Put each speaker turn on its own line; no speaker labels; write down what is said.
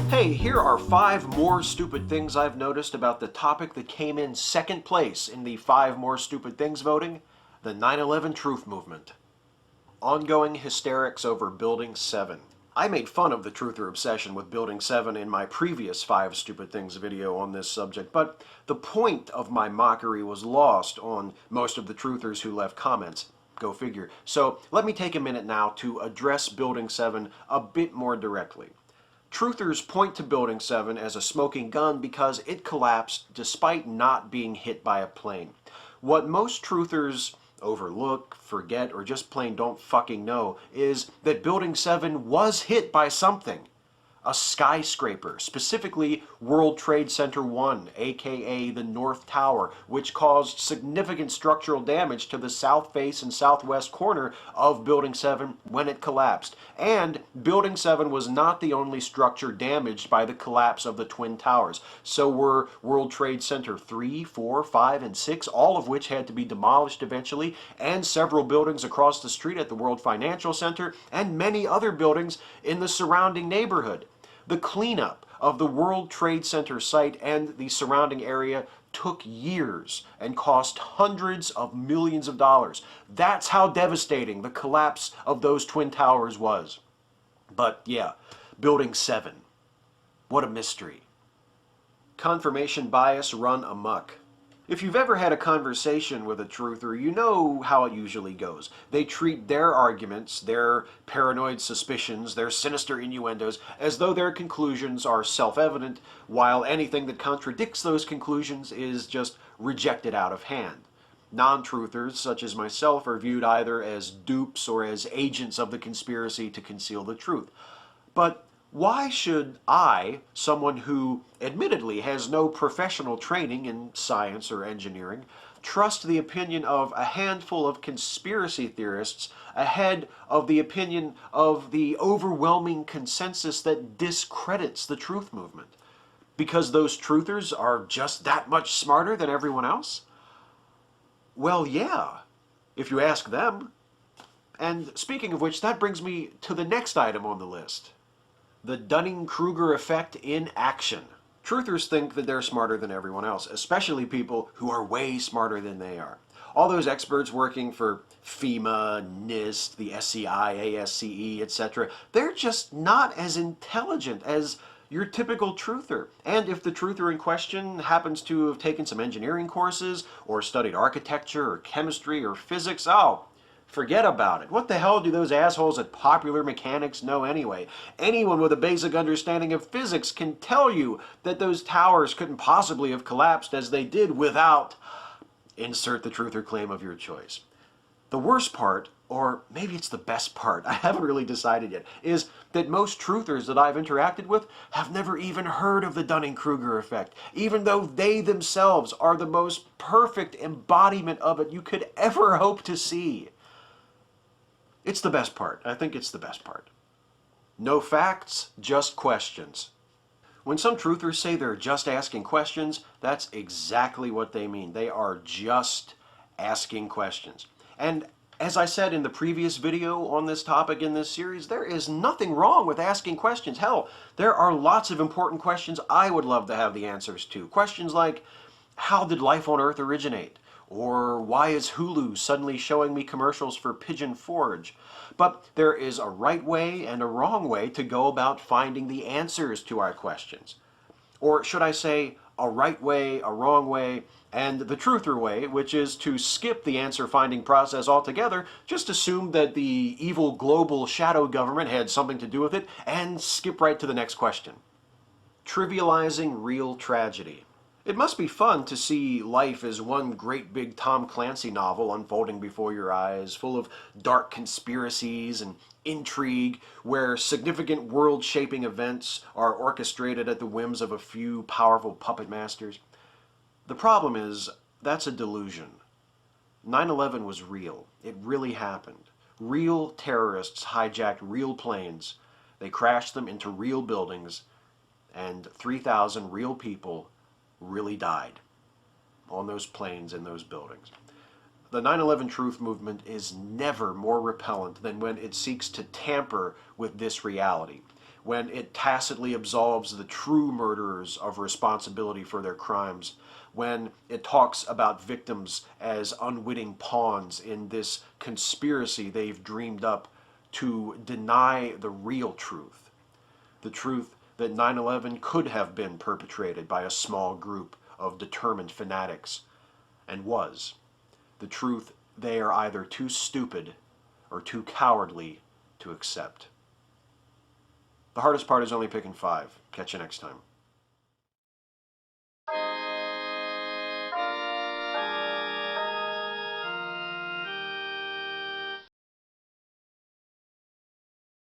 Hey, here are 5 more stupid things I've noticed about the topic that came in second place in the 5 more stupid things voting, the 9/11 truth movement. Ongoing hysterics over Building 7. I made fun of the truther obsession with Building 7 in my previous 5 stupid things video on this subject, but the point of my mockery was lost on most of the truthers who left comments. Go figure. So let me take a minute now to address Building 7 a bit more directly. Truthers point to Building 7 as a smoking gun because it collapsed despite not being hit by a plane. What most truthers overlook, forget, or just plain don't fucking know is that Building 7 was hit by something. A skyscraper, specifically World Trade Center 1, aka the North Tower, which caused significant structural damage to the south face and southwest corner of Building 7 when it collapsed. And Building 7 was not the only structure damaged by the collapse of the Twin Towers. So were World Trade Center 3, 4, 5, and 6, all of which had to be demolished eventually, and several buildings across the street at the World Financial Center, and many other buildings in the surrounding neighborhood. The cleanup of the World Trade Center site and the surrounding area took years and cost hundreds of millions of dollars. That's how devastating the collapse of those Twin Towers was. But yeah, Building 7. What a mystery. Confirmation bias run amok. If you've ever had a conversation with a truther, you know how it usually goes. They treat their arguments, their paranoid suspicions, their sinister innuendos, as though their conclusions are self-evident, while anything that contradicts those conclusions is just rejected out of hand. Non-truthers, such as myself, are viewed either as dupes or as agents of the conspiracy to conceal the truth. But why should I, someone who admittedly has no professional training in science or engineering, trust the opinion of a handful of conspiracy theorists ahead of the opinion of the overwhelming consensus that discredits the truth movement? Because those truthers are just that much smarter than everyone else? Well, yeah, if you ask them. And speaking of which, that brings me to the next item on the list. The Dunning-Kruger effect in action. Truthers think that they're smarter than everyone else, especially people who are way smarter than they are. All those experts working for FEMA, NIST, the SCI, ASCE, etc., they're just not as intelligent as your typical truther. And if the truther in question happens to have taken some engineering courses, or studied architecture, or chemistry, or physics, forget about it. What the hell do those assholes at Popular Mechanics know anyway? Anyone with a basic understanding of physics can tell you that those towers couldn't possibly have collapsed as they did without... insert the truth or claim of your choice. The worst part, or maybe it's the best part, I haven't really decided yet, is that most truthers that I've interacted with have never even heard of the Dunning-Kruger effect, even though they themselves are the most perfect embodiment of it you could ever hope to see. It's the best part. I think it's the best part. No facts, just questions. When some truthers say they're just asking questions, that's exactly what they mean. They are just asking questions. And as I said in the previous video on this topic in this series, there is nothing wrong with asking questions. Hell, there are lots of important questions I would love to have the answers to. Questions like, how did life on Earth originate? Or why is Hulu suddenly showing me commercials for Pigeon Forge? But there is a right way and a wrong way to go about finding the answers to our questions. Or should I say, a right way, a wrong way, and the truther way, which is to skip the answer-finding process altogether, just assume that the evil global shadow government had something to do with it, and skip right to the next question. Trivializing real tragedy. It must be fun to see life as one great big Tom Clancy novel unfolding before your eyes, full of dark conspiracies and intrigue, where significant world-shaping events are orchestrated at the whims of a few powerful puppet masters. The problem is, that's a delusion. 9/11 was real. It really happened. Real terrorists hijacked real planes. They crashed them into real buildings, and 3,000 real people really died on those planes in those buildings. The 9/11 truth movement is never more repellent than when it seeks to tamper with this reality. when it tacitly absolves the true murderers of responsibility for their crimes, when it talks about victims as unwitting pawns in this conspiracy they've dreamed up to deny the real truth, the truth that 9/11 could have been perpetrated by a small group of determined fanatics, and was, the truth they are either too stupid or too cowardly to accept. The hardest part is only picking 5. Catch you next time.